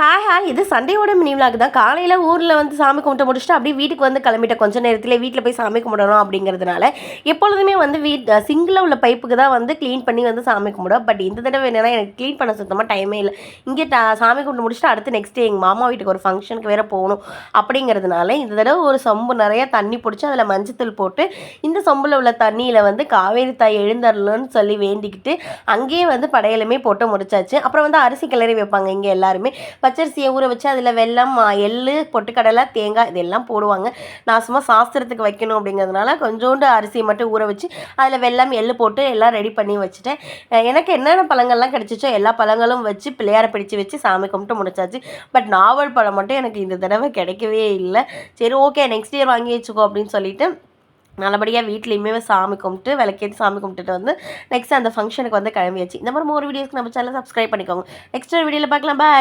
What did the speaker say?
Hi இது சண்டேயோட mini vlog தான். காலையில் ஊரில் வந்து சாமி கும்பிட்டு முடிச்சுட்டு அப்படியே வீட்டுக்கு வந்து கிளம்பிட்டேன். கொஞ்சம் நேரத்தில் வீட்டில் போய் சாமி கும்பிடணும் அப்படிங்கிறதுனால எப்பொழுதுமே வந்து சிங்கிளில் உள்ள பைப்புக்கு தான் வந்து க்ளீன் பண்ணி வந்து சாமி கும்பிடுவோம். பட் இந்த தடவை என்னென்னா எனக்கு க்ளீன் பண்ண சுத்தமாக டைமே இல்லை. இங்கே சாமி கும்பிட்டு முடிச்சுட்டு அடுத்து நெக்ஸ்ட் டே எங்கள் மாமா வீட்டுக்கு ஒரு ஃபங்க்ஷனுக்கு வேறு போகணும் அப்படிங்கிறதுனால இந்த தடவை ஒரு சொம்பு நிறையா தண்ணி பிடிச்சி அதில் மஞ்சத்தூள் போட்டு இந்த சொம்பில் உள்ள தண்ணியில் வந்து காவேரி தாய் எழுந்தரலன்னு சொல்லி வேண்டிக்கிட்டு அங்கேயே வந்து படையலுமே போட்டு முடிச்சாச்சு. அப்புறம் வந்து அரிசி கிளறி வைப்பாங்க இங்கே எல்லாருமே. பச்சரிசியை ஊற வச்சு அதில் வெல்லம், எள்ளு, பொட்டுக்கடலை, தேங்காய் இதெல்லாம் போடுவாங்க. நான் சும்மா சாஸ்திரத்துக்கு வைக்கணும் அப்படிங்கிறதுனால கொஞ்சோண்டு அரிசியை மட்டும் ஊற வச்சு அதில் வெல்லம், எள்ளு போட்டு எல்லாம் ரெடி பண்ணி வச்சுட்டேன். எனக்கு என்னென்ன பழங்கள்லாம் கிடச்சிச்சோ எல்லா பழங்களும் வச்சு பிள்ளையாரை பிடிச்சி வச்சு சாமி கும்பிட்டு முடிச்சாச்சு. பட் நாவல் பழம் மட்டும் எனக்கு இந்த தடவை கிடைக்கவே இல்லை. சரி ஓகே நெக்ஸ்ட் இயர் வாங்கி வச்சுக்கோ அப்படின்னு சொல்லிட்டு நல்லபடியாக வீட்லேயுமே சாமி கும்பிட்டு விளக்கேற்றி சாமி கும்பிட்டுட்டு வந்து நெக்ஸ்ட் அந்த ஃபங்க்ஷனுக்கு வந்து கிளம்பியாச்சு. இந்த மாதிரி ஒரு வீடியோஸ்க்கு நம்ம சேனலை சப்ஸ்கிரைப் பண்ணிக்கோங்க. நெக்ஸ்ட் வீடியோவில் பார்க்கலாம். பாய்.